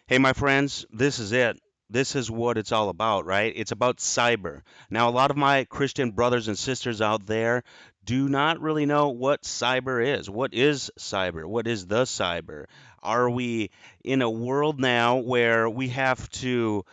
Hey, my friends, this is it. This is what it's all about, right? It's about cyber. Now, a lot of my Christian brothers and sisters out there do not really know what cyber is. What is cyber? What is the cyber? Are we in a world now where we have to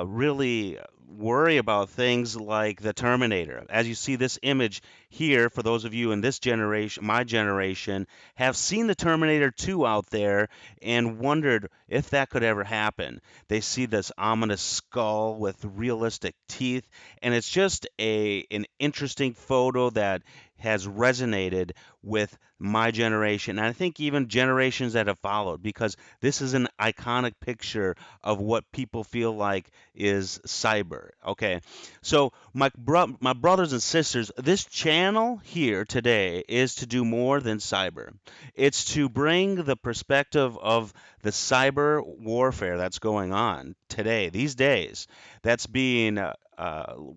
really worry about things like the Terminator? As you see this image here, for those of you in this generation, my generation, have seen the Terminator 2 out there and wondered if that could ever happen. They see this ominous skull with realistic teeth, and it's just an interesting photo that has resonated with my generation, and I think even generations that have followed, because this is an iconic picture of what people feel like is cyber. Okay, so my brothers and sisters, this channel here today is to do more than cyber. It's to bring the perspective of the cyber warfare that's going on today, these days, that's being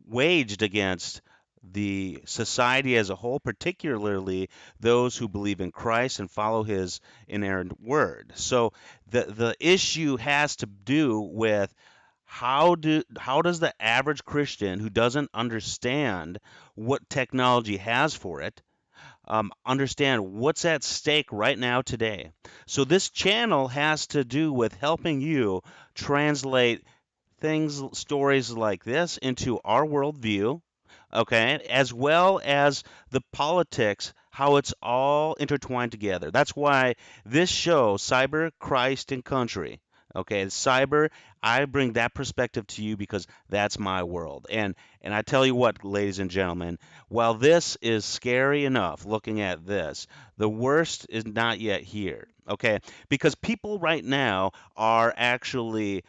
waged against the society as a whole, particularly those who believe in Christ and follow His inerrant Word. So the issue has to do with how does the average Christian who doesn't understand what technology has for it understand what's at stake right now today. So this channel has to do with helping you translate stories like this into our worldview, okay, as well as the politics, how it's all intertwined together. That's why this show, Cyber, Christ, and Country, okay, cyber, I bring that perspective to you because that's my world. And I tell you what, ladies and gentlemen, while this is scary enough looking at this, the worst is not yet here, okay? Because people right now are actually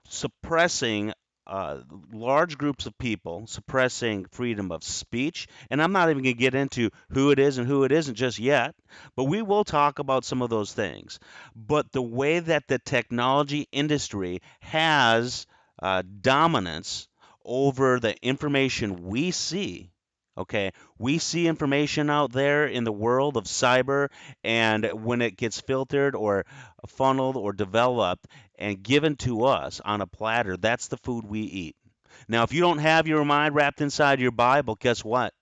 suppressing uh, large groups of people, suppressing freedom of speech. And I'm not even going to get into who it is and who it isn't just yet, but we will talk about some of those things. But the way that the technology industry has dominance over the information we see. Okay, we see information out there in the world of cyber, and when it gets filtered or funneled or developed, and given to us on a platter, that's the food we eat. Now, if you don't have your mind wrapped inside your Bible, guess what?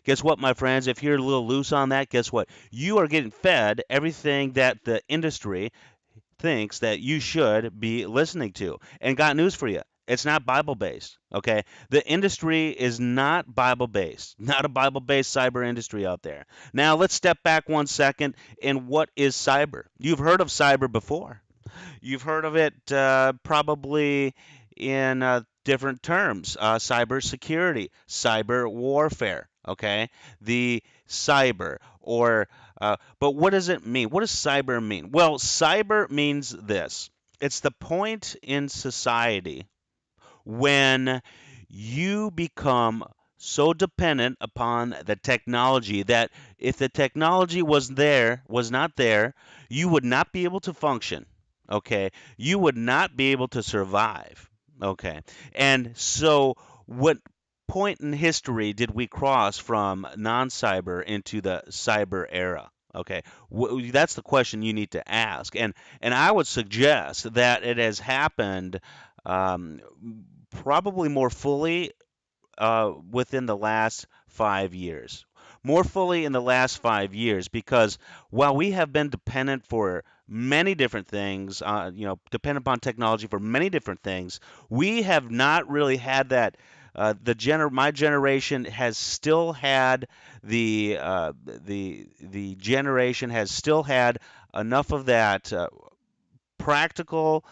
Guess what, my friends? If you're a little loose on that, guess what? You are getting fed everything that the industry thinks that you should be listening to. And got news for you. It's not Bible based, okay? The industry is not Bible based, not a Bible based cyber industry out there. Now, let's step back 1 second. And what is cyber? You've heard of cyber before. You've heard of it probably in different terms: cybersecurity, cyber warfare. Okay, the cyber but what does it mean? What does cyber mean? Well, cyber means this: it's the point in society when you become so dependent upon the technology that if the technology was not there, you would not be able to function. Okay, you would not be able to survive. Okay, and so what point in history did we cross from non-cyber into the cyber era? Okay, that's the question you need to ask, and I would suggest that it has happened um, probably more fully within the last 5 years. More fully in the last 5 years, because while we have been dependent for many different things, dependent upon technology for many different things, we have not really had that. My generation has still had the generation has still had enough of that practical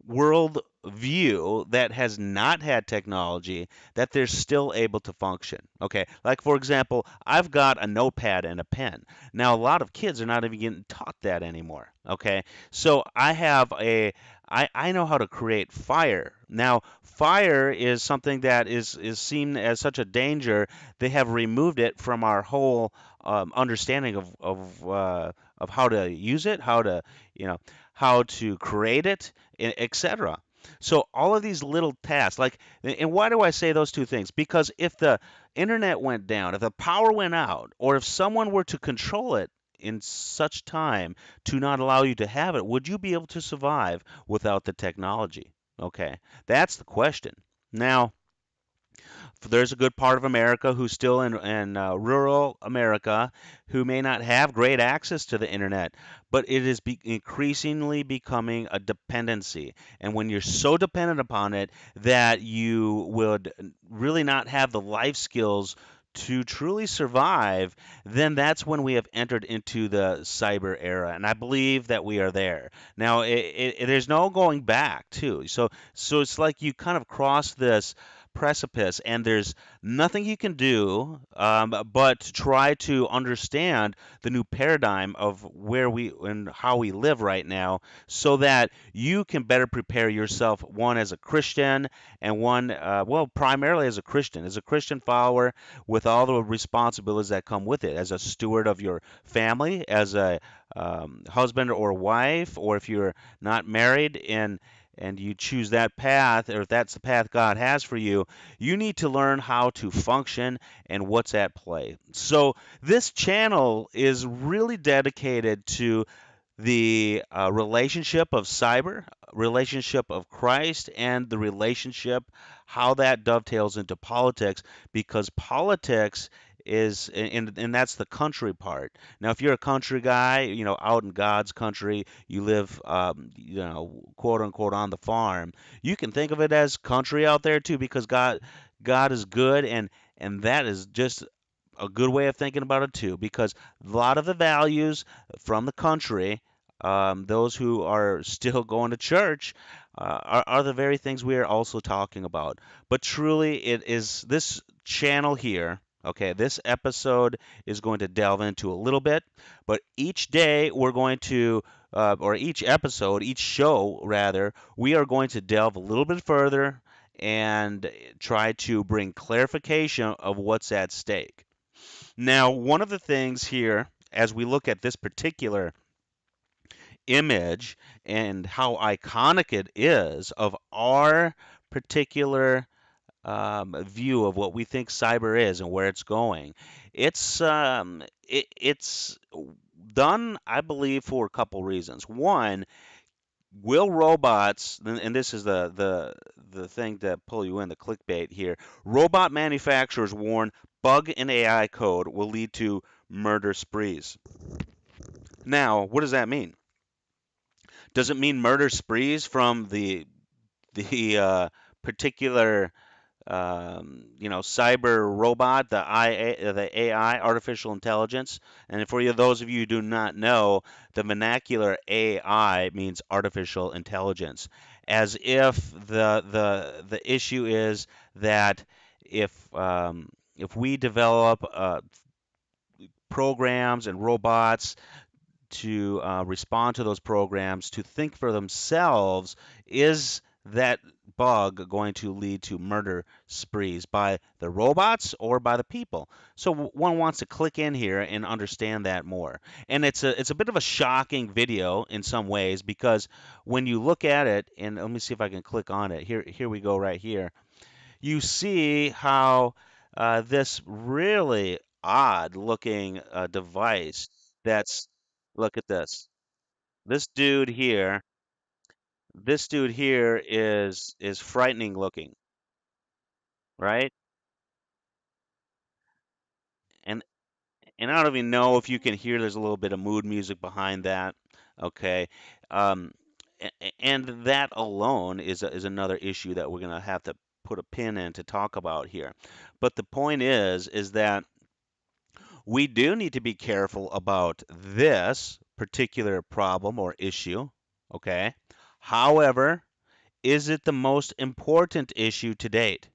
world view that has not had technology, that they're still able to function. Okay, like for example, I've got a notepad and a pen. Now, a lot of kids are not even getting taught that anymore. Okay, so I know how to create fire. Now, fire is something that is seen as such a danger. They have removed it from our whole understanding of how to use it, you know, how to create it, etc. So all of these little tasks, like, and why do I say those two things? Because if the internet went down, if the power went out, or if someone were to control it in such time to not allow you to have it, would you be able to survive without the technology? Okay, that's the question. Now, there's a good part of America who's still in rural America who may not have great access to the internet, but it is increasingly becoming a dependency. And when you're so dependent upon it that you would really not have the life skills to truly survive, then that's when we have entered into the cyber era. And I believe that we are there. Now, there's no going back, too. So it's like you kind of cross this precipice, and there's nothing you can do but try to understand the new paradigm of where we and how we live right now, so that you can better prepare yourself, one as a Christian, and one, well, primarily as a Christian follower, with all the responsibilities that come with it, as a steward of your family, as a husband or wife, or if you're not married and you choose that path, or if that's the path God has for you, you need to learn how to function and what's at play. So, this channel is really dedicated to the relationship of cyber, relationship of Christ, and the relationship, how that dovetails into politics, because politics is, and that's the country part. Now, if you're a country guy, out in God's country, you live, quote unquote, on the farm, you can think of it as country out there too, because God is good, and that is just a good way of thinking about it too, because a lot of the values from the country, those who are still going to church, are the very things we are also talking about. But truly, it is this channel here. Okay, this episode is going to delve into a little bit, but each day we're going to, or each episode, each show rather, we are going to delve a little bit further and try to bring clarification of what's at stake. Now, one of the things here, as we look at this particular image and how iconic it is of our particular view of what we think cyber is and where it's going, it's done, I believe, for a couple reasons. One, will robots, and this is the thing to pull you in, the clickbait here. Robot manufacturers warn bug in AI code will lead to murder sprees. Now, what does that mean? Does it mean murder sprees from the particular cyber robot, the AI, artificial intelligence? And for you, those of you who do not know, the vernacular AI means artificial intelligence, as if the issue is that if we develop programs and robots to respond to those programs, to think for themselves, is that bug going to lead to murder sprees by the robots or by the people? So one wants to click in here and understand that more. And it's a bit of a shocking video in some ways, because when you look at it, and let me see if I can click on it. Here we go right here. You see how this really odd looking device that's, look at this. This dude here, this dude here is frightening looking, right? And and I don't even know if you can hear, there's a little bit of mood music behind that. Okay. Um, and that alone is another issue that we're going to have to put a pin in to talk about here. But the point is that we do need to be careful about this particular problem or issue. Okay. However, is it the most important issue to date?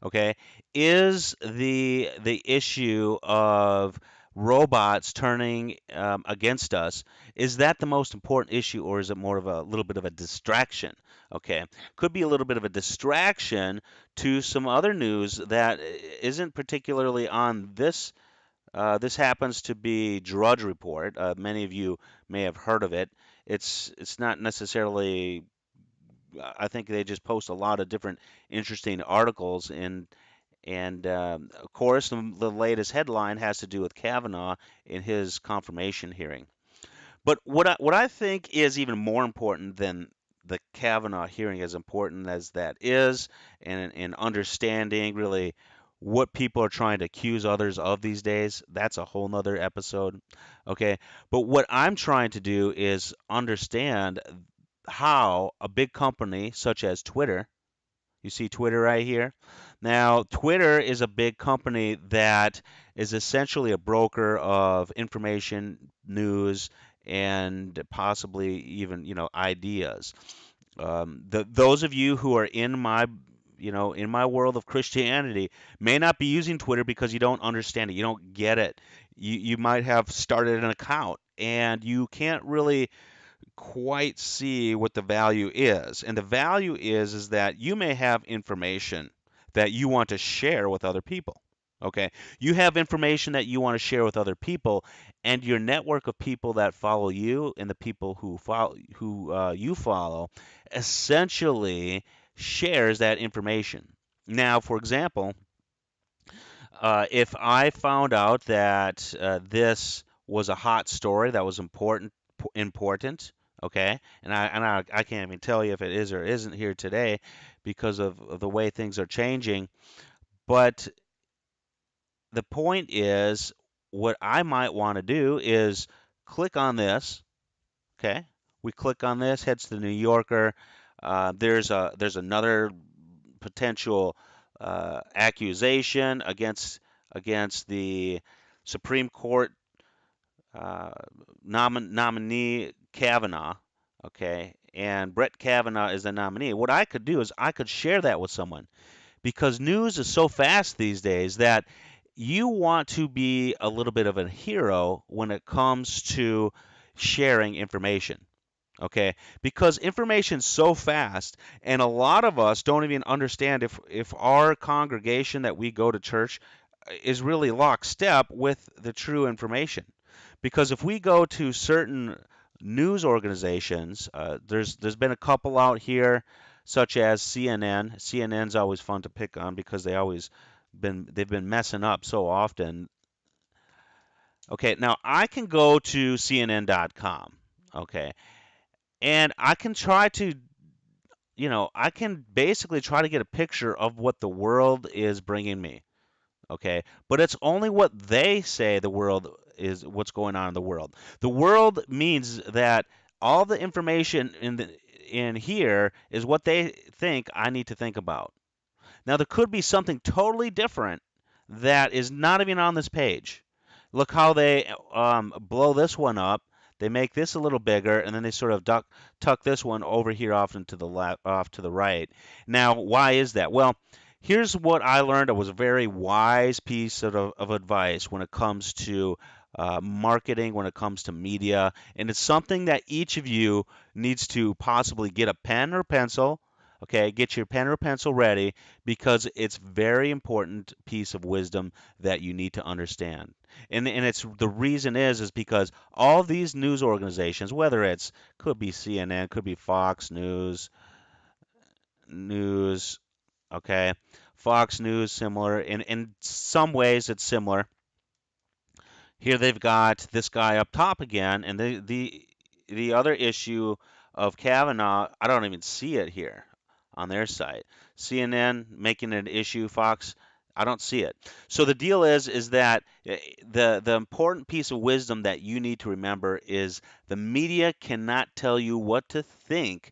Okay. Is the issue of robots turning against us, is that the most important issue, or is it more of a little bit of a distraction? Okay. Could be a little bit of a distraction to some other news that isn't particularly on this. This happens to be Drudge Report. Many of you may have heard of it. It's not necessarily. I think they just post a lot of different interesting articles, And of course, the latest headline has to do with Kavanaugh in his confirmation hearing. But what I think is even more important than the Kavanaugh hearing, as important as that is, and understanding really what people are trying to accuse others of these days, that's a whole nother episode. Okay. But what I'm trying to do is understand how a big company such as Twitter, you see Twitter right here. Now, Twitter is a big company that is essentially a broker of information, news, and possibly even, ideas. Those of you who are in my world of Christianity may not be using Twitter because you don't understand it, you don't get it. You might have started an account and you can't really quite see what the value is. And the value is that you may have information that you want to share with other people. Okay? You have information that you want to share with other people, and your network of people that follow you and the people who you follow essentially shares that information. Now, for example, if I found out that this was a hot story that was important, okay, and I can't even tell you if it is or isn't here today because of the way things are changing. But the point is, what I might want to do is click on this. Okay, we click on this, heads to the New Yorker. There's another potential accusation against the Supreme Court uh, nominee Kavanaugh. Okay, and Brett Kavanaugh is the nominee. What I could do is I could share that with someone because news is so fast these days that you want to be a little bit of a hero when it comes to sharing information. Okay, because information's so fast, and a lot of us don't even understand if our congregation that we go to church is really lockstep with the true information. Because if we go to certain news organizations, there's been a couple out here, such as CNN. CNN's always fun to pick on because they've been messing up so often. Okay, now I can go to CNN.com. Okay, and I can try to I can basically try to get a picture of what the world is bringing me. Okay, but it's only what they say the world is, what's going on in the world. The world means that all the information in here is what they think I need to think about. Now, there could be something totally different that is not even on this page. Look how they blow this one up. They make this a little bigger, and then they sort of tuck this one over here off into the left, off to the right. Now, why is that? Well, here's what I learned. It was a very wise piece of advice when it comes to marketing, when it comes to media, and it's something that each of you needs to possibly get a pen or pencil. Okay, get your pen or pencil ready because it's very important piece of wisdom that you need to understand. And it's the reason is because all these news organizations, whether it's could be CNN, could be Fox News, okay, Fox News similar. In some ways it's similar. Here they've got this guy up top again, and the other issue of Kavanaugh, I don't even see it here on their site. CNN making it an issue, Fox, I don't see it. So the deal is that the important piece of wisdom that you need to remember is the media cannot tell you what to think,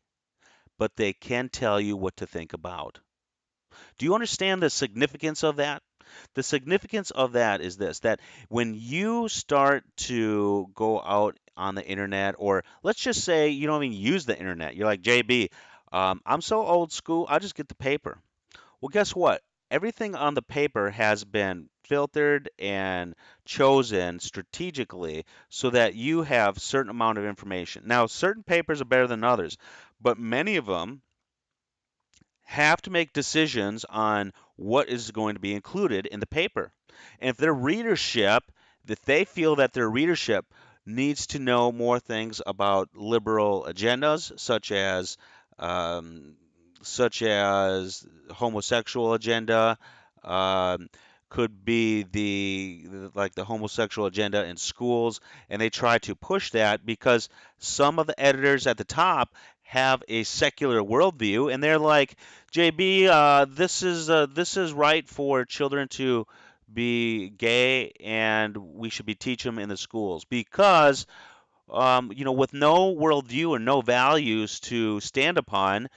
but they can tell you what to think about. Do you understand the significance of that? The significance of that is this, that when you start to go out on the internet, or let's just say you don't even use the internet, you're like, JB, I'm so old school, I just get the paper. Well, guess what? Everything on the paper has been filtered and chosen strategically so that you have certain amount of information. Now, certain papers are better than others, but many of them have to make decisions on what is going to be included in the paper. And if their readership, if they feel that their readership needs to know more things about liberal agendas, um, such as homosexual agenda, um, could be like the homosexual agenda in schools, and they try to push that because some of the editors at the top have a secular worldview, and they're like, JB, this is right for children to be gay, and we should be teach them in the schools because with no worldview and no values to stand upon,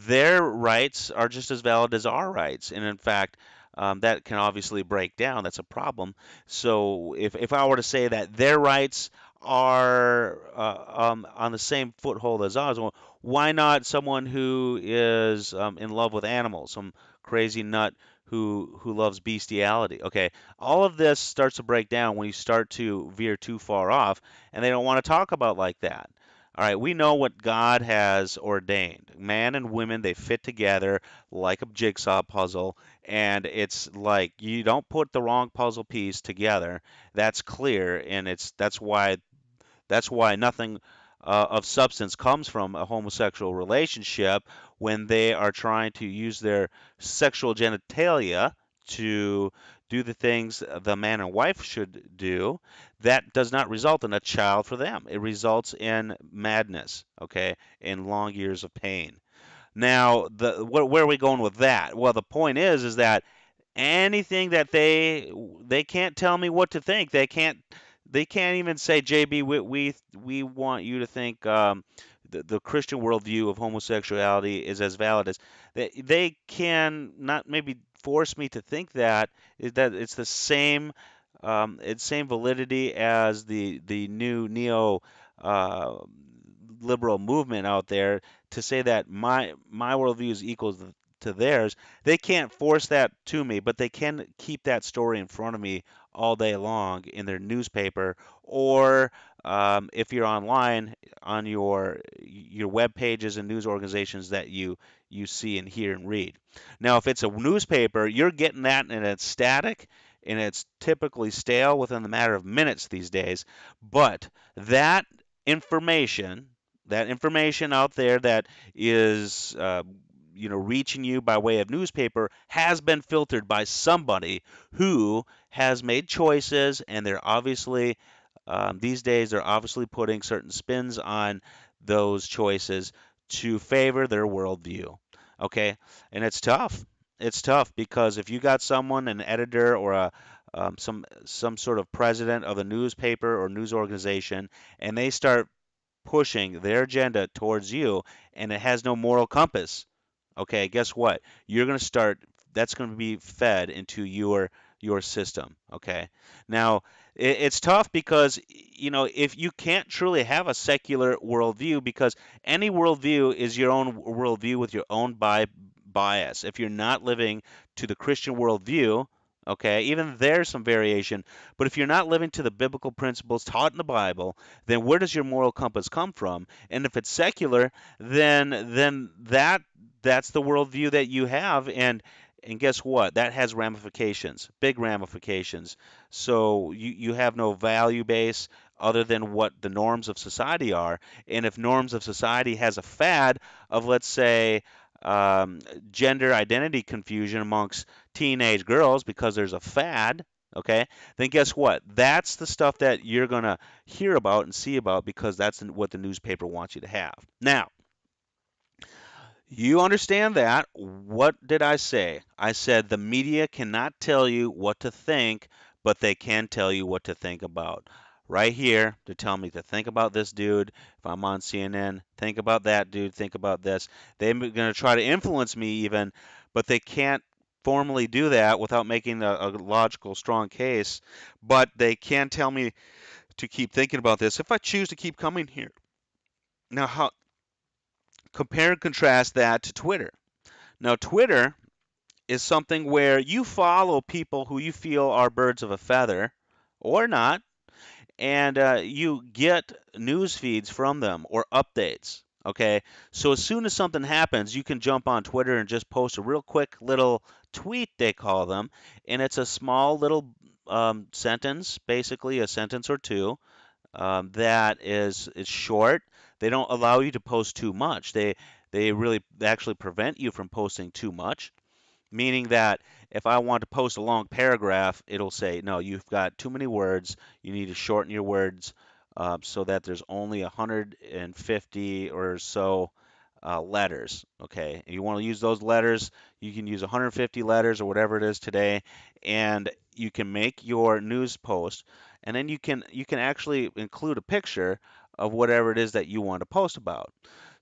their rights are just as valid as our rights. And in fact, that can obviously break down. That's a problem. So if I were to say that their rights are on the same foothold as ours, well, why not someone who is in love with animals, some crazy nut who loves bestiality? Okay, all of this starts to break down when you start to veer too far off, and they don't want to talk about like that. All right, we know what God has ordained. Man and women, they fit together like a jigsaw puzzle, and it's like you don't put the wrong puzzle piece together. That's clear, and that's why nothing of substance comes from a homosexual relationship when they are trying to use their sexual genitalia to do the things the man and wife should do. That does not result in a child for them. It results in madness, okay, in long years of pain. Now, where are we going with that? Well, the point is that anything that they can't tell me what to think. They can't even say, JB, we want you to think the Christian worldview of homosexuality is as valid as they can not maybe force me to think that is that it's same validity as the new neo uh, liberal movement out there to say that my worldview is equal to theirs. They can't force that to me, but they can keep that story in front of me all day long in their newspaper, or if you're online on your web pages and news organizations that you see and hear and read. Now, if it's a newspaper, you're getting that, and it's static, and it's typically stale within the matter of minutes these days. But that information, that information out there that is reaching you by way of newspaper has been filtered by somebody who has made choices, and they're obviously these days they're obviously putting certain spins on those choices to favor their worldview. Okay, and it's tough. It's tough because if you got someone, an editor or some sort of president of a newspaper or news organization, and they start pushing their agenda towards you, and it has no moral compass, okay, guess what? You're going to start, that's going to be fed into your system, okay? Now, it's tough because, if you can't truly have a secular worldview, because any worldview is your own worldview with your own bias. If you're not living to the Christian worldview, okay, even there's some variation, but if you're not living to the biblical principles taught in the Bible, then where does your moral compass come from? And if it's secular, then that's the worldview that you have, and guess what? That has ramifications, big ramifications. So you have no value base other than what the norms of society are. And if norms of society has a fad of, let's say, um, gender identity confusion amongst teenage girls because there's a fad, okay, then guess what? That's the stuff that you're gonna hear about and see about because that's what the newspaper wants you to have. Now, you understand that. What did I say? I said the media cannot tell you what to think, but they can tell you what to think about. Right here, to tell me to think about this dude. If I'm on CNN, think about that dude, think about this. They're going to try to influence me even, but they can't formally do that without making a logical, strong case. But they can tell me to keep thinking about this if I choose to keep coming here. Now, compare and contrast that to Twitter. Now, Twitter is something where you follow people who you feel are birds of a feather or not, and you get news feeds from them or updates. Okay, so as soon as something happens, you can jump on Twitter and just post a real quick little tweet, they call them, and it's a small little sentence, basically a sentence or two, that is short. They don't allow you to post too much. They really actually prevent you from posting too much. meaning that if I want to post a long paragraph, it'll say, no, you've got too many words. You need to shorten your words so that there's only 150 or so letters. Okay, if you want to use those letters, you can use 150 letters or whatever it is today, and you can make your news post, and then you can actually include a picture of whatever it is that you want to post about.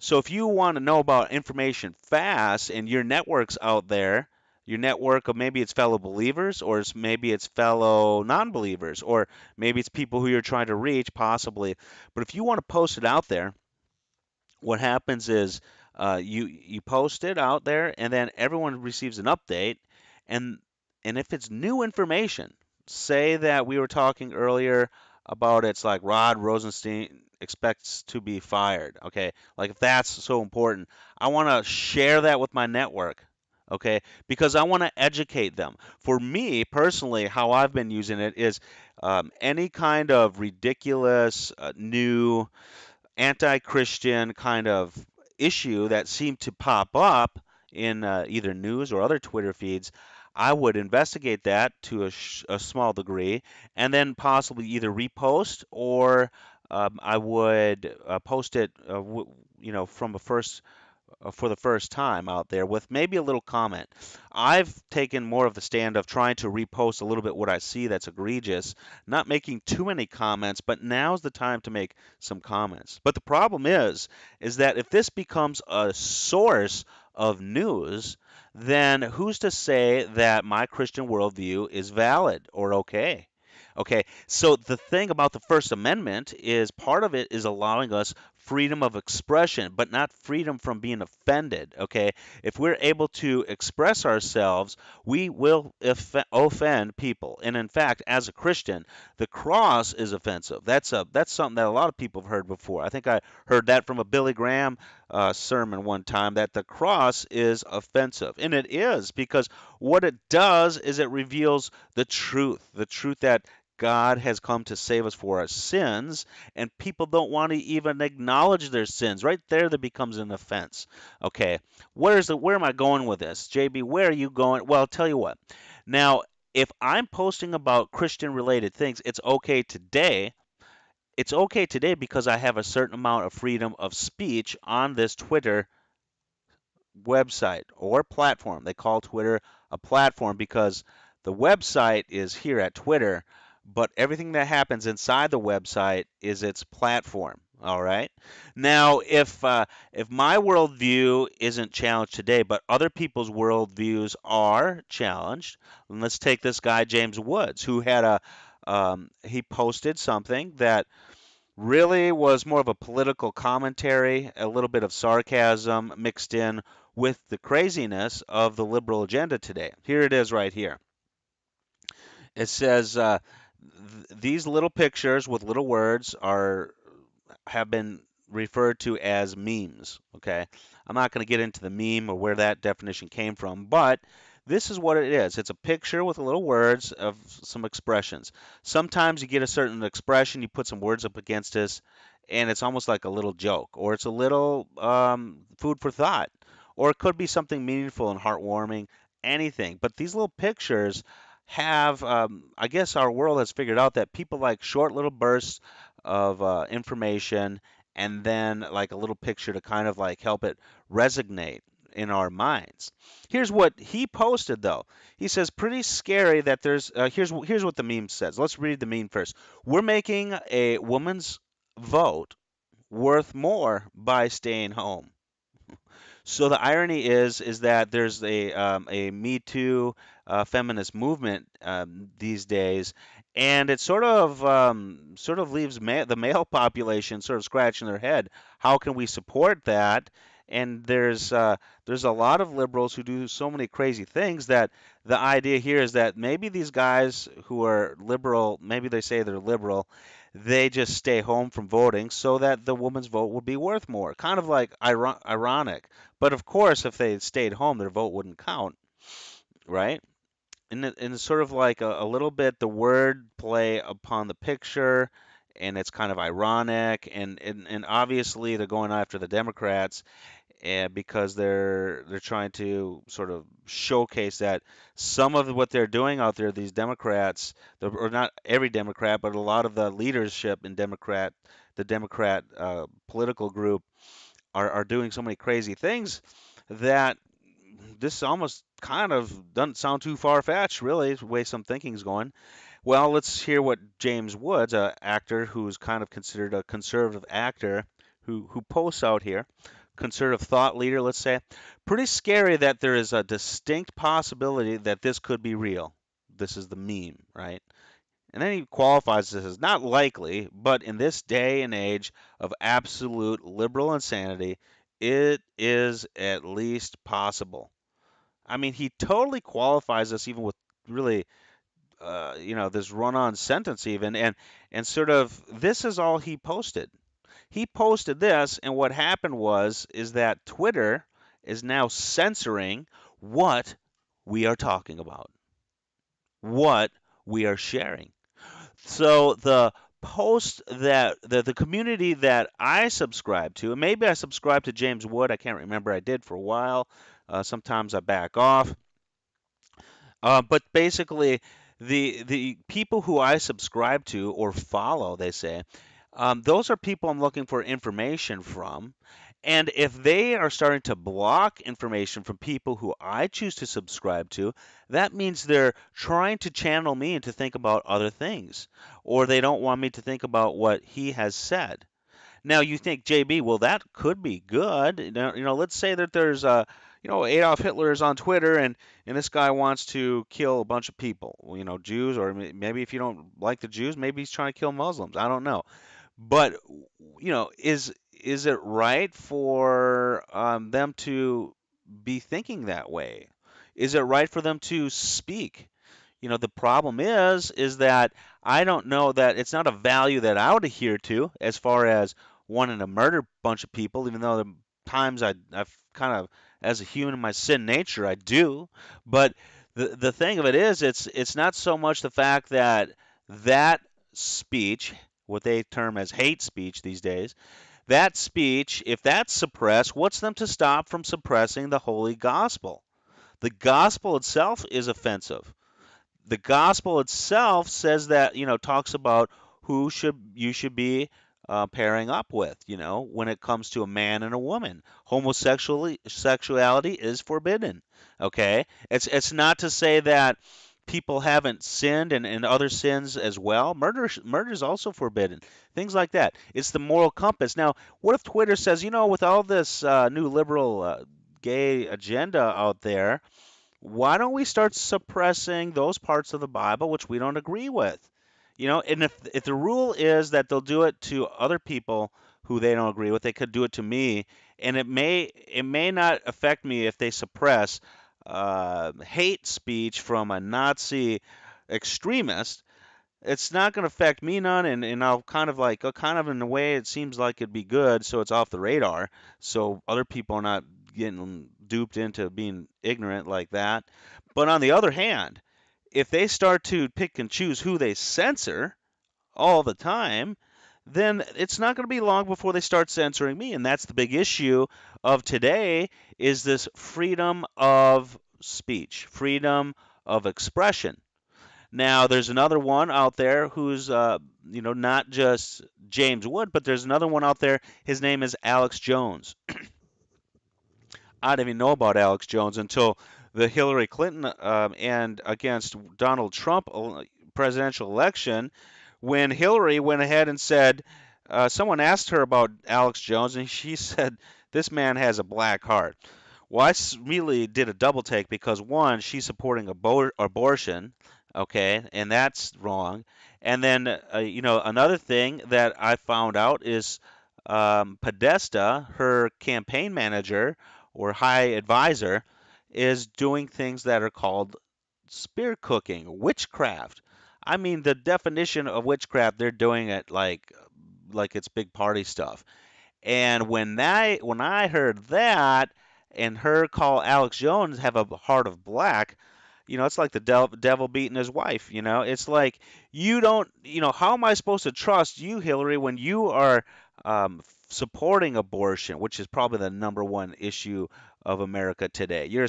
So if you want to know about information fast and your network's out there, your network of maybe it's fellow believers or maybe it's fellow non-believers or maybe it's people who you're trying to reach possibly. But if you want to post it out there, what happens is you post it out there and then everyone receives an update and and if it's new information, say that we were talking earlier about it's like Rod Rosenstein expects to be fired, okay, like if that's so important, I want to share that with my network, okay, because I want to educate them. For me personally, how I've been using it is any kind of ridiculous new anti-Christian kind of issue that seemed to pop up in either news or other Twitter feeds, I would investigate that to a small degree, and then possibly either repost or I would post it, from a first for the first time out there with maybe a little comment. I've taken more of the stand of trying to repost a little bit what I see that's egregious, not making too many comments, but now's the time to make some comments. But the problem is that if this becomes a source of news, then who's to say that my Christian worldview is valid or okay? Okay, so the thing about the First Amendment is part of it is allowing us freedom of expression, but not freedom from being offended. Okay, if we're able to express ourselves, we will offend people. And in fact, as a Christian, the cross is offensive. That's something that a lot of people have heard before. I think I heard that from a Billy Graham sermon one time that the cross is offensive, and it is because what it does is it reveals the truth that God has come to save us for our sins, and people don't want to even acknowledge their sins. Right there, that becomes an offense. Okay, where am I going with this, JB? Where are you going? Well, I'll tell you what. Now, if I'm posting about Christian-related things, it's okay today. It's okay today because I have a certain amount of freedom of speech on this Twitter website or platform. They call Twitter a platform because the website is here at Twitter, but everything that happens inside the website is its platform. All right. Now, if my worldview isn't challenged today, but other people's worldviews are challenged, and let's take this guy James Woods, who had he posted something that really was more of a political commentary, a little bit of sarcasm mixed in with the craziness of the liberal agenda today. Here it is right here. It says these little pictures with little words are have been referred to as memes. Okay, I'm not going to get into the meme or where that definition came from, but this is what it is. It's a picture with little words of some expressions. Sometimes you get a certain expression, you put some words up against this, and it's almost like a little joke, or it's a little food for thought, or it could be something meaningful and heartwarming, anything. But these little pictures have, I guess our world has figured out that people like short little bursts of information and then like a little picture to kind of like help it resonate in our minds. Here's what he posted though. He says pretty scary that there's here's what the meme says. Let's read the meme first. We're making a woman's vote worth more by staying home. So the irony is that there's a Me Too feminist movement these days, and it sort of leaves the male population sort of scratching their head. How can we support that? And there's a lot of liberals who do so many crazy things that the idea here is that maybe these guys who are liberal, maybe they say they're liberal, they just stay home from voting so that the woman's vote would be worth more. Kind of like ironic. But of course, if they stayed home, their vote wouldn't count, right? And it's sort of like a little bit the word play upon the picture, and it's kind of ironic, and obviously they're going after the Democrats, and because they're trying to sort of showcase that some of what they're doing out there, these Democrats, or not every Democrat, but a lot of the leadership in the Democrat political group are doing so many crazy things that this almost kind of doesn't sound too far-fetched, really, the way some thinking's going. Well, let's hear what James Woods, an actor who's kind of considered a conservative actor, who posts out here, conservative thought leader, let's say. Pretty scary that there is a distinct possibility that this could be real. This is the meme, right? And then he qualifies this as not likely, but in this day and age of absolute liberal insanity, it is at least possible. I mean, he totally qualifies us even with really this run-on sentence even, and sort of this is all he posted. He posted this, and what happened is that Twitter is now censoring what we are talking about, what we are sharing. So the post that the community that I subscribe to, and maybe I subscribe to James Wood, I can't remember. I did for a while. Sometimes I back off. But basically, the people who I subscribe to or follow, they say, those are people I'm looking for information from. And if they are starting to block information from people who I choose to subscribe to, that means they're trying to channel me to think about other things, or they don't want me to think about what he has said. Now you think, JB, well, that could be good. Let's say that there's Adolf Hitler is on Twitter and this guy wants to kill a bunch of people, Jews, or maybe if you don't like the Jews, maybe he's trying to kill Muslims. I don't know. But is it right for them to be thinking that way? Is it right for them to speak? The problem is that I don't know that it's not a value that I would adhere to as far as wanting to murder a bunch of people, even though the times I've kind of, as a human in my sin nature, I do. But the thing of it is, it's not so much the fact that that speech, what they term as hate speech these days, that speech, if that's suppressed, what's them to stop from suppressing the holy gospel? The gospel itself is offensive. The gospel itself says that, talks about who should you should be pairing up with, when it comes to a man and a woman. Homosexuality is forbidden. Okay, it's not to say that people haven't sinned and other sins as well. Murder is also forbidden. Things like that. It's the moral compass. Now, what if Twitter says, with all this new liberal gay agenda out there, why don't we start suppressing those parts of the Bible which we don't agree with? And if the rule is that they'll do it to other people who they don't agree with, they could do it to me, and it may not affect me if they suppress hate speech from a Nazi extremist. It's not going to affect me none, and I'll kind of in a way it seems like it'd be good, so it's off the radar, so other people are not getting duped into being ignorant like that. But on the other hand, if they start to pick and choose who they censor all the time, then it's not going to be long before they start censoring me, and that's the big issue of today is this freedom of speech, freedom of expression. Now, there's another one out there who's, not just James Wood, but there's another one out there. His name is Alex Jones. I didn't even know about Alex Jones until the Hillary Clinton and against Donald Trump presidential election, when Hillary went ahead and said, someone asked her about Alex Jones, and she said, this man has a black heart. Well, really did a double take because one, she's supporting abortion, okay, and that's wrong. And then, another thing that I found out is Podesta, her campaign manager or high advisor, is doing things that are called spear cooking, witchcraft. I mean, the definition of witchcraft, they're doing it like it's big party stuff. And when I heard that and her call Alex Jones have a heart of black, it's like the devil beating his wife. It's like you don't, how am I supposed to trust you, Hillary, when you are supporting abortion, which is probably the number one issue of America today. You're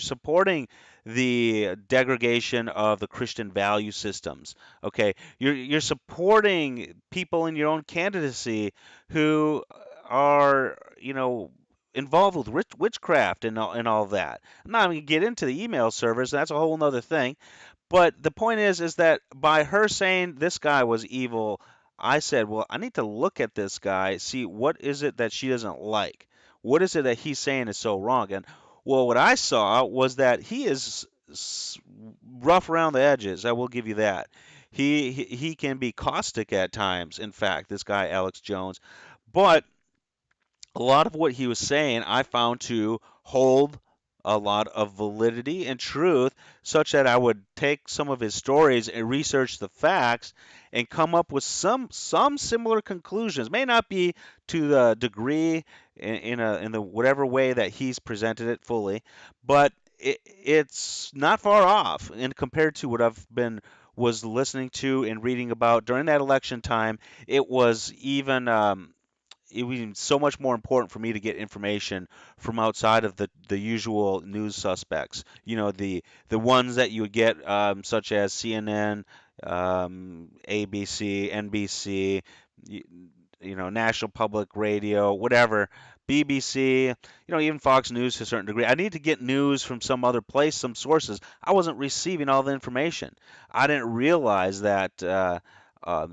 supporting the degradation of the Christian value systems. Okay, you're supporting people in your own candidacy who are, involved with witchcraft and all of that. I'm not even gonna get into the email servers. That's a whole nother thing. But the point is that by her saying this guy was evil, I said, well, I need to look at this guy, see what is it that she doesn't like. What is it that he's saying is so wrong? And well, what I saw was that he is rough around the edges. I will give you that. He can be caustic at times. In fact, this guy Alex Jones, but a lot of what he was saying I found to hold a lot of validity and truth, such that I would take some of his stories and research the facts and come up with some similar conclusions. May not be to the degree in the whatever way that he's presented it fully, but it's not far off. And compared to what I've been was listening to and reading about during that election time, it was even it was so much more important for me to get information from outside of the usual news suspects. The ones that you would get, such as CNN, ABC, NBC, y- National Public Radio, whatever, BBC, even Fox News to a certain degree. I need to get news from some other place, some sources. I wasn't receiving all the information. I didn't realize that.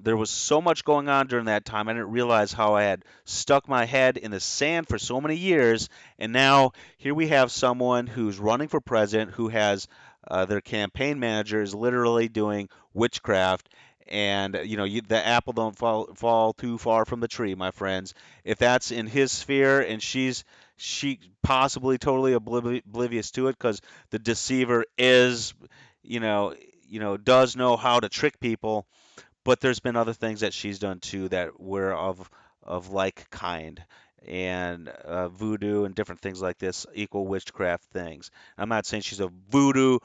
There was so much going on during that time. I didn't realize how I had stuck my head in the sand for so many years. And now here we have someone who's running for president who has their campaign manager is literally doing witchcraft. And the apple don't fall too far from the tree, my friends. If that's in his sphere and she possibly totally oblivious to it, because the deceiver is, does know how to trick people, but there's been other things that she's done too that were of like kind, and voodoo and different things like this equal witchcraft things. I'm not saying she's a voodoo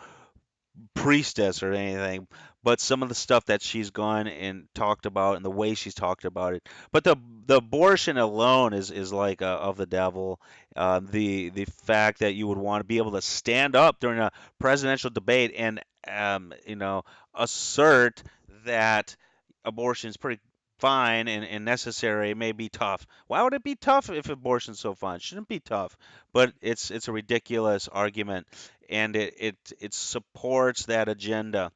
priestess or anything, but some of the stuff that she's gone and talked about and the way she's talked about it. But the abortion alone is like of the devil. The fact that you would want to be able to stand up during a presidential debate and assert that abortion is pretty fine and necessary may be tough. Why would it be tough if abortion's so fine? It shouldn't be tough, but it's a ridiculous argument, and it supports that agenda.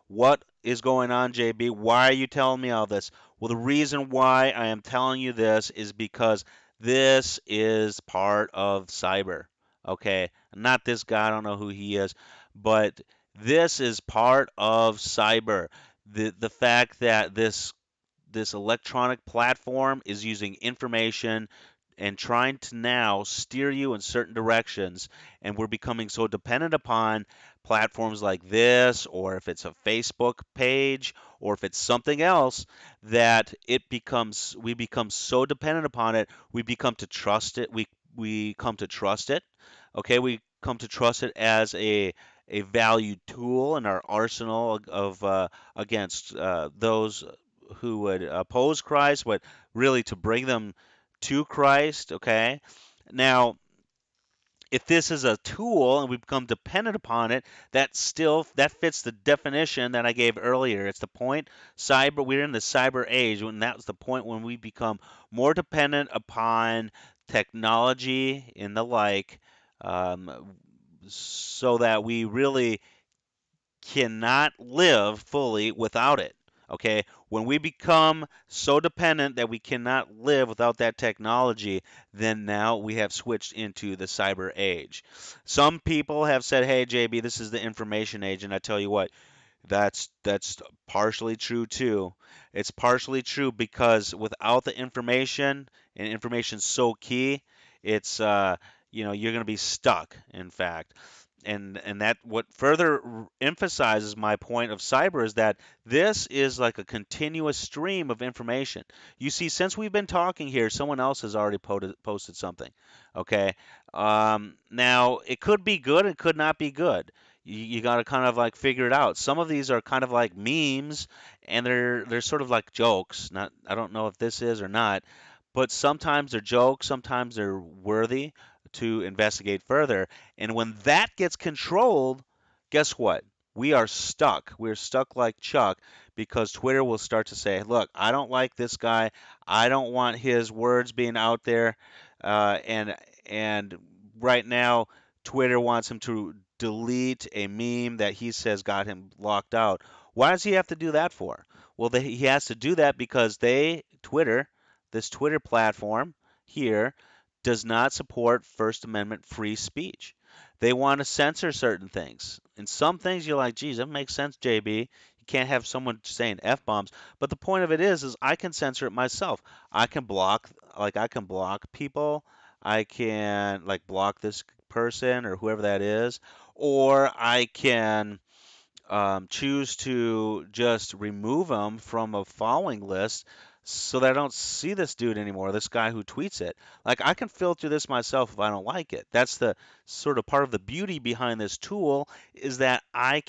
What is going on, JB? Why are you telling me all this? Well, the reason why I am telling you this is because this is part of cyber. Okay, not this guy. I don't know who he is, but this is part of cyber. The fact that this electronic platform is using information and trying to now steer you in certain directions, and we're becoming so dependent upon platforms like this, or if it's a Facebook page, or if it's something else, that we become so dependent upon it, we become to trust it. We come to trust it. Okay, we come to trust it as a valued tool in our arsenal of against those who would oppose Christ, but really to bring them to Christ. Okay, now if this is a tool and we become dependent upon it, that fits the definition that I gave earlier. It's the point cyber. We're in the cyber age, and that was the point when we become more dependent upon technology and the like, so that we really cannot live fully without it. Okay, when we become so dependent that we cannot live without that technology, then now we have switched into the cyber age. Some people have said, "Hey, JB, this is the information age," and I tell you what, that's partially true too. It's partially true because without the information, and information's so key, it's you're going to be stuck. In fact, and that what further emphasizes my point of cyber is that this is like a continuous stream of information. You see, since we've been talking here, someone else has already posted something. Okay, now it could be good, it could not be good. You got to kind of like figure it out. Some of these are kind of like memes, and they're sort of like jokes. Not, I don't know if this is or not, but sometimes they're jokes, sometimes they're worthy to investigate further. And when that gets controlled, guess what? We are stuck. We're stuck like Chuck because Twitter will start to say, look, I don't like this guy. I don't want his words being out there. And right now, Twitter wants him to delete a meme that he says got him locked out. Why does he have to do that for? Well, he has to do that because Twitter, this Twitter platform here, does not support First Amendment free speech. They want to censor certain things. And some things you're like, geez, that makes sense, JB. You can't have someone saying F bombs. But the point of it is I can censor it myself. I can block, I can block people. I can, like, block this person or whoever that is. Or I can choose to just remove them from a following list so that I don't see this dude anymore, this guy who tweets it. Like, I can filter this myself if I don't like it. That's the sort of part of the beauty behind this tool is that I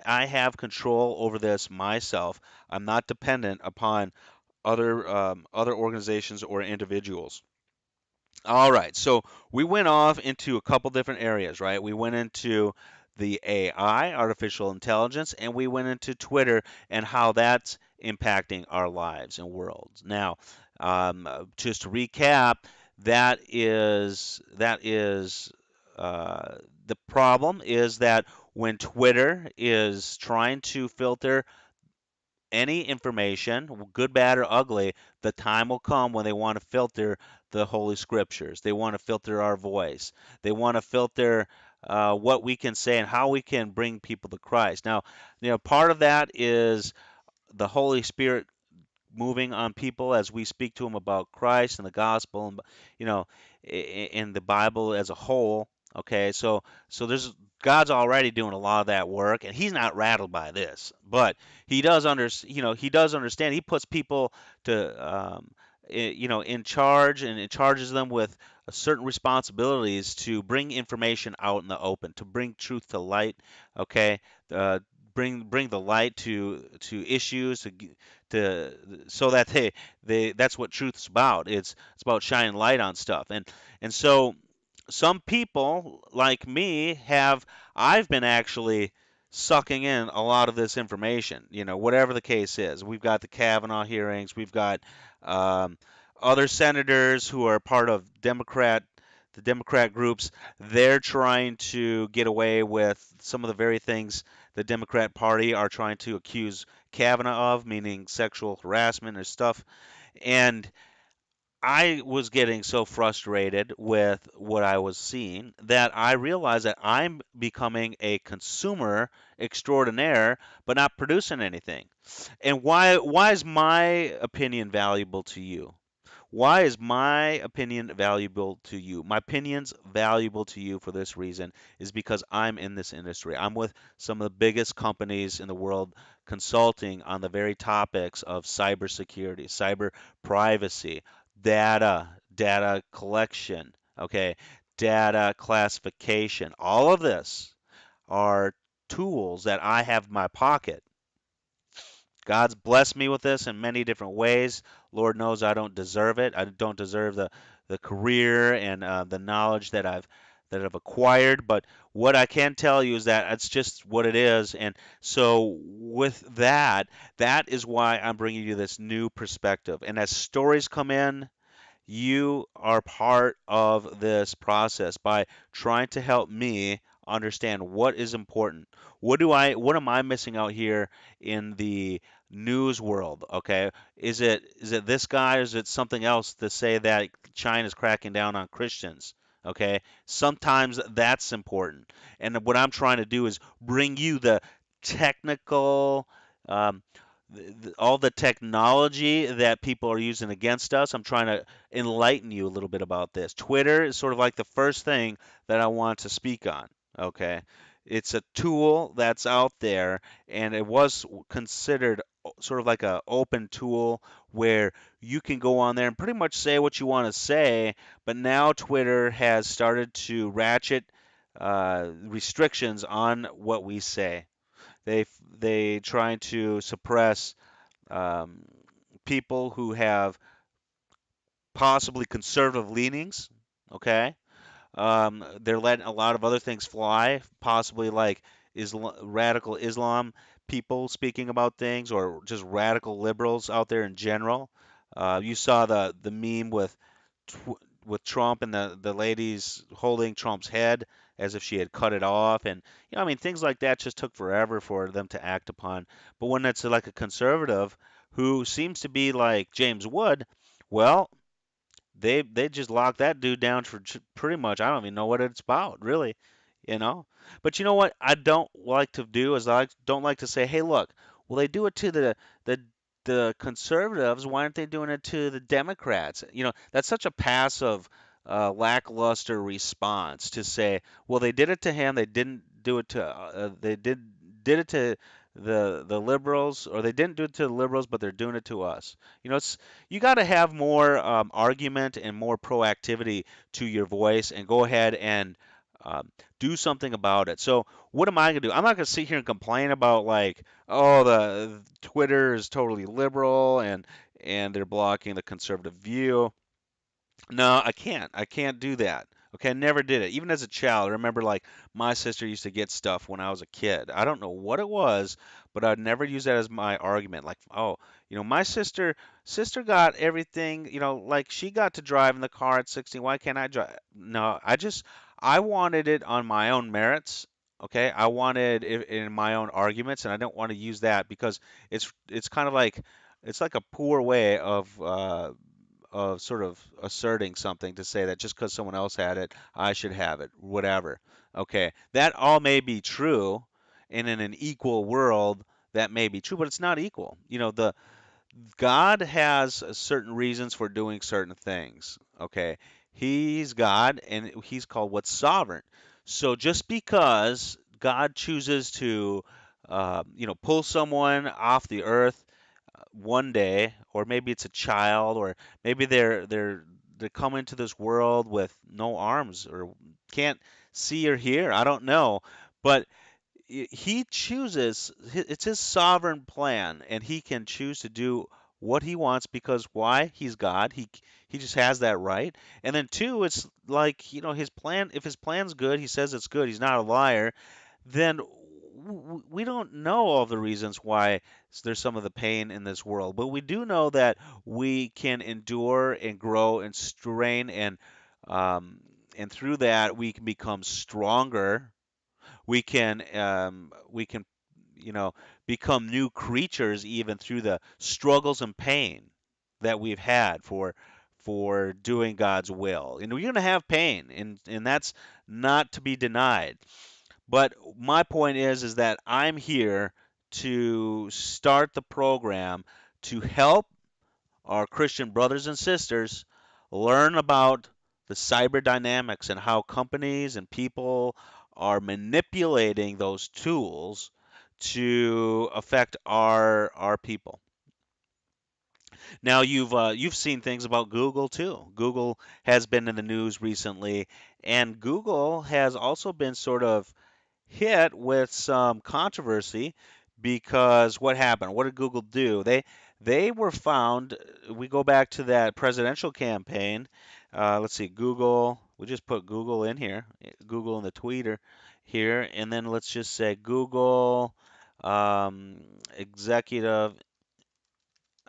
have control over this myself. I'm not dependent upon other organizations or individuals. All right, so we went off into a couple different areas, right? We went into the AI, artificial intelligence, and we went into Twitter and how that's impacting our lives and worlds. Now, just to recap, that is the problem is that when Twitter is trying to filter any information, good, bad, or ugly, the time will come when they want to filter the Holy Scriptures. They want to filter our voice. They want to filter what we can say and how we can bring people to Christ. Now, part of that is the Holy Spirit moving on people as we speak to them about Christ and the gospel, and in the Bible as a whole. Okay, so there's God's already doing a lot of that work, and He's not rattled by this, but He does understand. He puts people to in charge, and it charges them with certain responsibilities to bring information out in the open, to bring truth to light. Okay, uh, bring the light to issues to so that they that's what truth's about. It's about shining light on stuff. And so some people like me have I've been actually sucking in a lot of this information, whatever the case is. We've got the Kavanaugh hearings, we've got um, other senators who are part of the Democrat groups. They're trying to get away with some of the very things the Democrat Party are trying to accuse Kavanaugh of, meaning sexual harassment or stuff. And I was getting so frustrated with what I was seeing that I realized that I'm becoming a consumer extraordinaire, but not producing anything. And why is my opinion valuable to you? Why is my opinion valuable to you? My opinion's valuable to you for this reason is because I'm in this industry. I'm with some of the biggest companies in the world consulting on the very topics of cybersecurity, cyber privacy, data collection, okay, data classification. All of this are tools that I have in my pocket. God's blessed me with this in many different ways. Lord knows I don't deserve it. I don't deserve the career and the knowledge that I've acquired. But what I can tell you is that it's just what it is. And so with that, that is why I'm bringing you this new perspective. And as stories come in, you are part of this process by trying to help me understand what is important. What am I missing out here in the news world? Okay. Is it this guy or is it something else to say that China's cracking down on Christians? Okay. Sometimes that's important. And what I'm trying to do is bring you the technical um, all the technology that people are using against us. I'm trying to enlighten you a little bit about this. Twitter is sort of like the first thing that I want to speak on. Okay. It's a tool that's out there, and it was considered sort of like a open tool where you can go on there and pretty much say what you want to say. But now Twitter has started to ratchet restrictions on what we say. They trying to suppress um, people who have possibly conservative leanings. Okay, they're letting a lot of other things fly, possibly like radical Islam people speaking about things, or just radical liberals out there in general. You saw the meme with Trump and the ladies holding Trump's head as if she had cut it off, and I mean things like that just took forever for them to act upon. But when it's like a conservative who seems to be like James Wood, well, they just locked that dude down for pretty much. I don't even know what it's about, really, you know. But you know what? I don't like to do is don't like to say, hey, look, well they do it to the the conservatives. Why aren't they doing it to the Democrats? That's such a passive, lackluster response to say, well, they did it to him. They didn't do it to. They did it to the liberals, or they didn't do it to the liberals, but they're doing it to us. It's you got to have more argument and more proactivity to your voice, and go ahead and do something about it. So what am I gonna do? I'm not gonna sit here and complain about like, oh, the Twitter is totally liberal and they're blocking the conservative view. No, I can't. I can't do that. Okay, I never did it. Even as a child, I remember like my sister used to get stuff when I was a kid. I don't know what it was, but I'd never use that as my argument. Like, oh, my sister got everything, like she got to drive in the car at 16. Why can't I drive? No, I wanted it on my own merits. Okay, I wanted it in my own arguments, and I don't want to use that because it's kind of like it's like a poor way of sort of asserting something to say that just because someone else had it, I should have it, whatever. Okay, that all may be true, and in an equal world, that may be true, but it's not equal. The God has certain reasons for doing certain things. Okay, He's God, and He's called what's sovereign. So just because God chooses to, pull someone off the earth one day, or maybe it's a child, or maybe they come into this world with no arms or can't see or hear. I don't know, but he chooses. It's his sovereign plan, and he can choose to do what he wants because why? He's God. He just has that right. And then two, it's like his plan. If his plan's good, he says it's good. He's not a liar. Then we don't know all the reasons why there's some of the pain in this world, but we do know that we can endure and grow and strain, um, and through that we can become stronger. We can become new creatures even through the struggles and pain that we've had for doing God's will. And we're going to have pain, and that's not to be denied. But my point is that I'm here to start the program to help our Christian brothers and sisters learn about the cyber dynamics and how companies and people are manipulating those tools to affect our people. Now you've seen things about Google too. Google has been in the news recently, and Google has also been sort of hit with some controversy because what happened? What did Google do? They were found. We go back to that presidential campaign. Let's see, Google. We just put Google in here, Google in the tweeter here, and then let's just say Google executive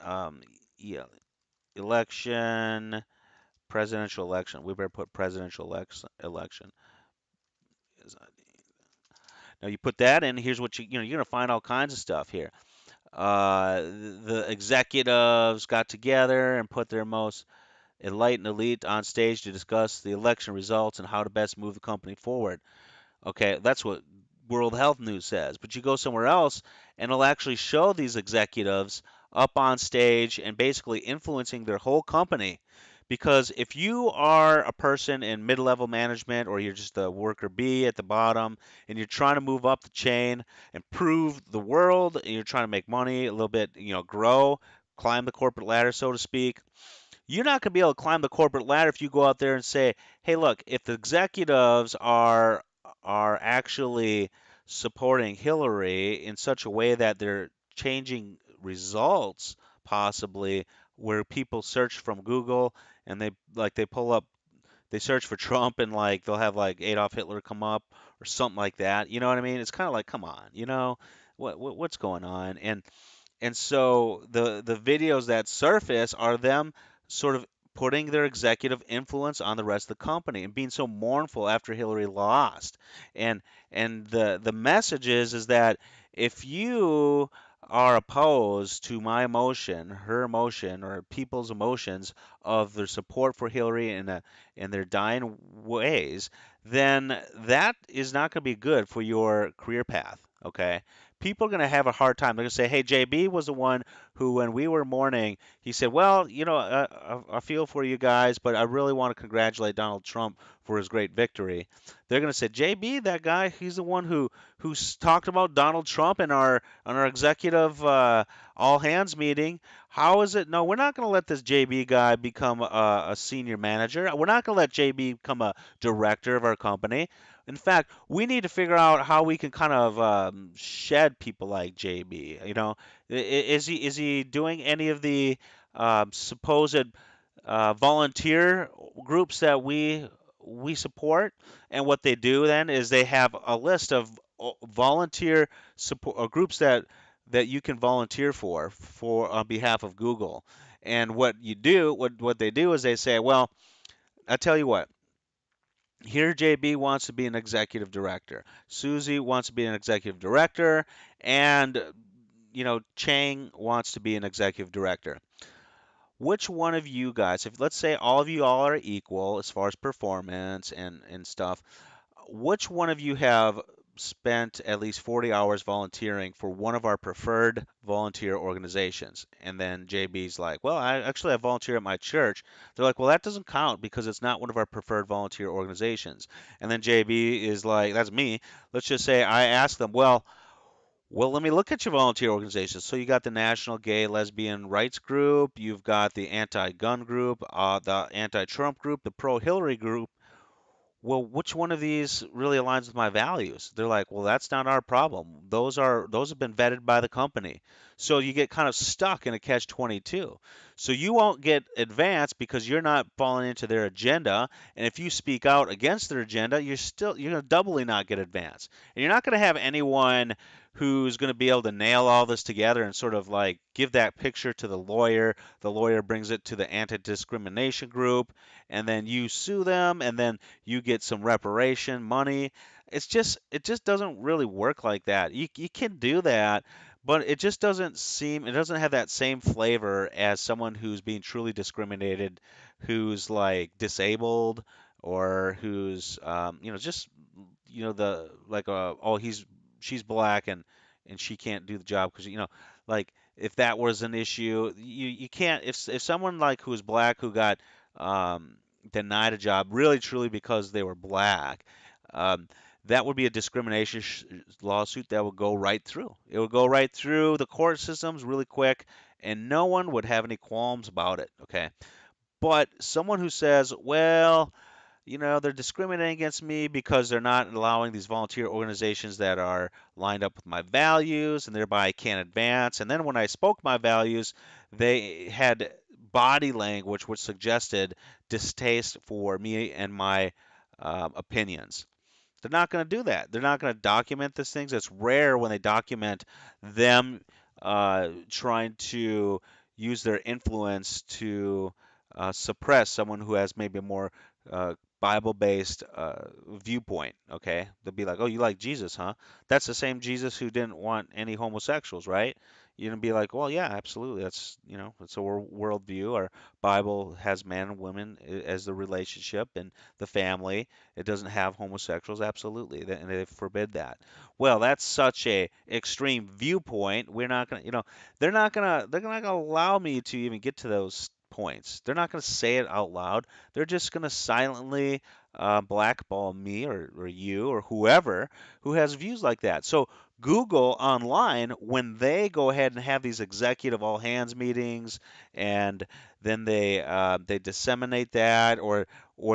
um, yeah, election, presidential election. We better put presidential election. Now you put that in. Here's what you're gonna find all kinds of stuff here. The executives got together and put their most enlightened elite on stage to discuss the election results and how to best move the company forward. Okay, that's what World Health News says. But you go somewhere else and it'll actually show these executives up on stage and basically influencing their whole company. Because if you are a person in mid level management, or you're just a worker bee at the bottom and you're trying to move up the chain, improve the world, and you're trying to make money a little bit, grow, climb the corporate ladder, so to speak, you're not going to be able to climb the corporate ladder if you go out there and say, "Hey, look, if the executives are actually supporting Hillary in such a way that they're changing results, possibly where people search from Google and they pull up, they search for Trump, and like they'll have like Adolf Hitler come up or something like that. You know what I mean? It's kind of like, come on, what's going on? And so the videos that surface are them sort of putting their executive influence on the rest of the company and being so mournful after Hillary lost. And the message is that if you are opposed to my emotion, her emotion, or people's emotions of their support for Hillary in their dying ways, then that is not going to be good for your career path. Okay, people are going to have a hard time. They're going to say, "Hey, JB was the one who, when we were mourning, he said, well, I feel for you guys, but I really want to congratulate Donald Trump for his great victory." They're going to say, "JB, that guy, he's the one who talked about Donald Trump in our on our executive all hands meeting. How is it? No, we're not going to let this JB guy become a senior manager. We're not going to let JB become a director of our company. In fact, we need to figure out how we can kind of shed people like JB. Is he doing any of the supposed volunteer groups that we support?" And what they do then is they have a list of volunteer support groups that you can volunteer for on behalf of Google. And what they do is they say, "Well, I tell you what, here JB wants to be an executive director. Susie wants to be an executive director, and Chang wants to be an executive director. Which one of you guys, if let's say all of you all are equal as far as performance and stuff, which one of you have spent at least 40 hours volunteering for one of our preferred volunteer organizations?" And then JB's like, "Well, I volunteer at my church." They're like, "Well, that doesn't count because it's not one of our preferred volunteer organizations." And then JB is like, "That's me." Let's just say I ask them, "Well, let me look at your volunteer organizations. So you got the National Gay Lesbian Rights Group, you've got the anti-gun group, the anti-Trump group, the pro-Hillary group. Well, which one of these really aligns with my values?" They're like, "Well, that's not our problem. Those have been vetted by the company." So you get kind of stuck in a catch 22. So you won't get advanced because you're not falling into their agenda, and if you speak out against their agenda, you're going to doubly not get advanced. And you're not going to have anyone who's going to be able to nail all this together and sort of like give that picture to the lawyer. The lawyer brings it to the anti-discrimination group, and then you sue them, and then you get some reparation money. It just doesn't really work like that. You can do that, but it doesn't have that same flavor as someone who's being truly discriminated, who's like disabled, or who's just the like oh, she's black, and she can't do the job because like if that was an issue, you can't, if someone like who's black who got um denied a job really truly because they were black, um, that would be a discrimination lawsuit that would go right through. It would go right through the court systems really quick, and no one would have any qualms about it. Okay, but someone who says, "Well, they're discriminating against me because they're not allowing these volunteer organizations that are lined up with my values, and thereby I can't advance." And then when I spoke my values, they had body language which suggested distaste for me and my opinions. They're not going to do that. They're not going to document these things. It's rare when they document them trying to use their influence to suppress someone who has maybe a more Bible-based viewpoint. Okay, they'll be like, "Oh, you like Jesus, huh? That's the same Jesus who didn't want any homosexuals, right?" You're gonna be like, "Well, yeah, absolutely. That's a worldview. Our Bible has man and woman as the relationship and the family. It doesn't have homosexuals, absolutely, and they forbid that." Well, that's such a extreme viewpoint. We're not gonna, they're not gonna allow me to even get to those points. They're not gonna say it out loud. They're just gonna silently blackball me or you or whoever who has views like that. So Google online, when they go ahead and have these executive all hands meetings, and then they disseminate that, or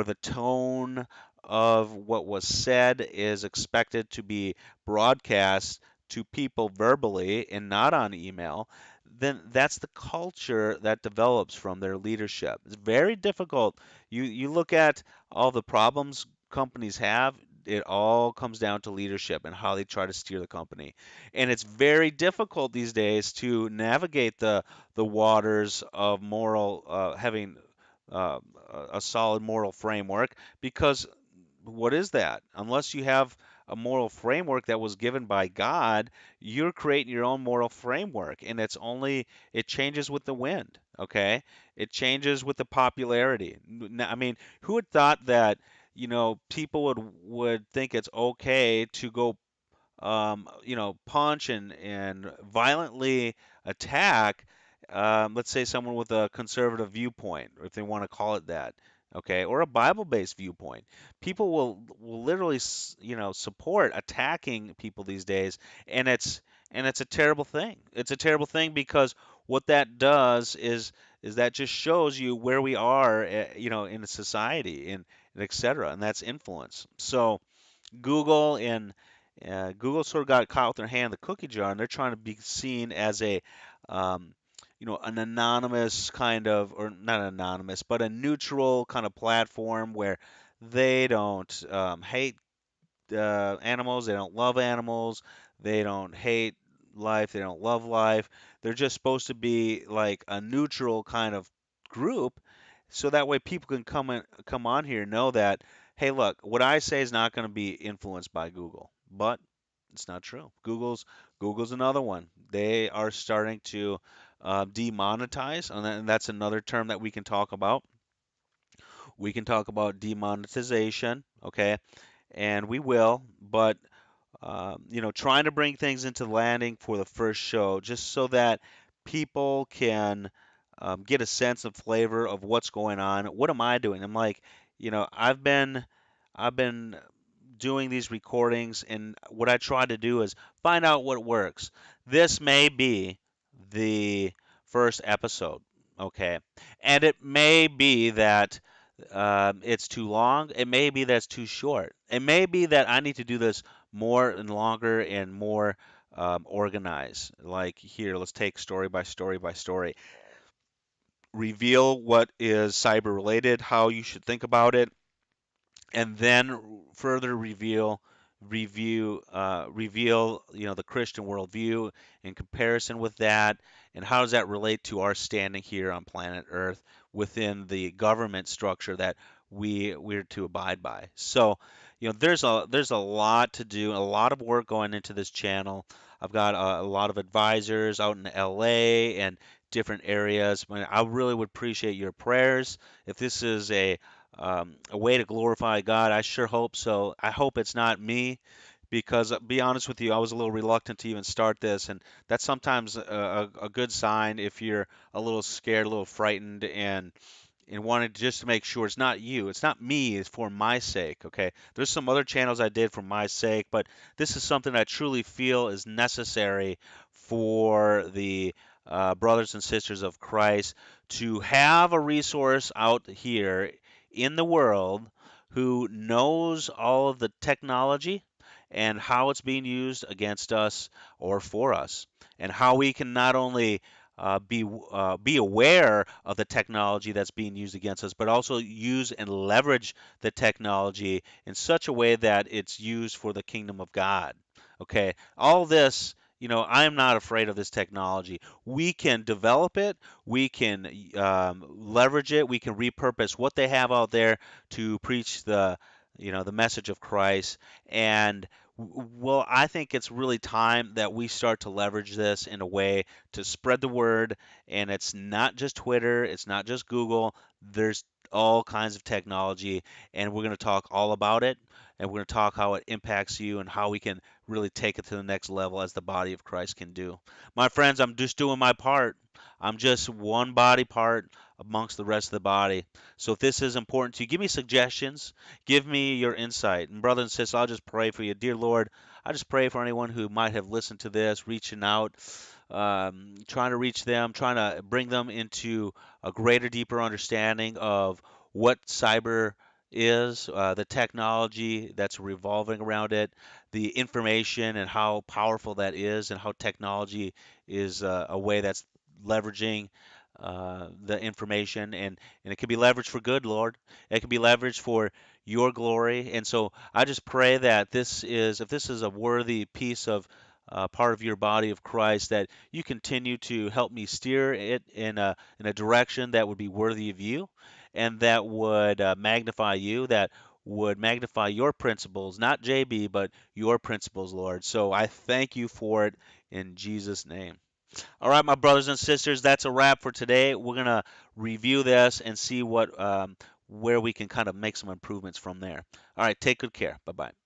the tone of what was said is expected to be broadcast to people verbally and not on email, then that's the culture that develops from their leadership. It's very difficult. You look at all the problems companies have, it all comes down to leadership and how they try to steer the company. And it's very difficult these days to navigate the waters of moral having uh, a solid moral framework, because what is that? Unless you have a moral framework that was given by God, you're creating your own moral framework, and it changes with the wind, okay? It changes with the popularity. I mean, who had thought that, people would think it's okay to go punch and violently attack, let's say someone with a conservative viewpoint, or if they want to call it that, okay, or a Bible-based viewpoint. People will literally, support attacking people these days, and it's a terrible thing. It's a terrible thing because what that does is that just shows you where we are, in a society and et cetera, and that's influence. So Google and Google sort of got caught with their hand in the cookie jar, and they're trying to be seen as um, an anonymous kind of, or not anonymous, but a neutral kind of platform where they don't hate animals, they don't love animals, they don't hate life, they don't love life. They're just supposed to be like a neutral kind of group, so that way people can come on here and know that, hey, look, what I say is not going to be influenced by Google. But it's not true. Google's another one. They are starting to demonetize, and that's another term that we can talk about. We can talk about demonetization, okay? And we will, but trying to bring things into landing for the first show, just so that people can get a sense of flavor of what's going on. What am I doing? I'm like, I've been doing these recordings, and what I try to do is find out what works. This may be the first episode, okay, and it may be that it's too long. It may be that's too short. It may be that I need to do this more and longer and more organized. Like here, let's take story by story by story. Reveal what is cyber related, how you should think about it, and then further reveal the Christian worldview in comparison with that, and how does that relate to our standing here on planet Earth within the government structure that we're to abide by. So, there's a lot to do, a lot of work going into this channel. I've got a lot of advisors out in LA and different areas. I really would appreciate your prayers. If this is a way to glorify God, I sure hope so. I hope it's not me, because be honest with you, I was a little reluctant to even start this, and that's sometimes a good sign if you're a little scared, a little frightened, and wanted just to make sure it's not you, it's not me, it's for my sake, okay? There's some other channels I did for my sake, but this is something I truly feel is necessary for the brothers and sisters of Christ to have a resource out here in the world who knows all of the technology and how it's being used against us or for us, and how we can not only be aware of the technology that's being used against us, but also use and leverage the technology in such a way that it's used for the kingdom of God. Okay, all this, I am not afraid of this technology. We can develop it, we can leverage it, we can repurpose what they have out there to preach the message of Christ. And well, I think it's really time that we start to leverage this in a way to spread the word. And it's not just Twitter, it's not just Google. There's all kinds of technology, and we're going to talk all about it. And we're going to talk how it impacts you and how we can really take it to the next level as the body of Christ can do. My friends, I'm just doing my part. I'm just one body part amongst the rest of the body. So if this is important to you, give me suggestions, give me your insight. And brother and sister, I'll just pray for you. Dear Lord, I just pray for anyone who might have listened to this, reaching out, trying to reach them, trying to bring them into a greater, deeper understanding of what cyber is, the technology that's revolving around it, the information and how powerful that is, and how technology is a way that's leveraging the information, and it can be leveraged for good, Lord. It can be leveraged for your glory. And so I just pray that if this is a worthy piece of part of your body of Christ, that you continue to help me steer it in a direction that would be worthy of you, and that would magnify you, that would magnify your principles, not JB, but your principles, Lord. So I thank you for it in Jesus' name. All right, my brothers and sisters, that's a wrap for today. We're gonna review this and see what where we can kind of make some improvements from there. All right, take good care. Bye bye.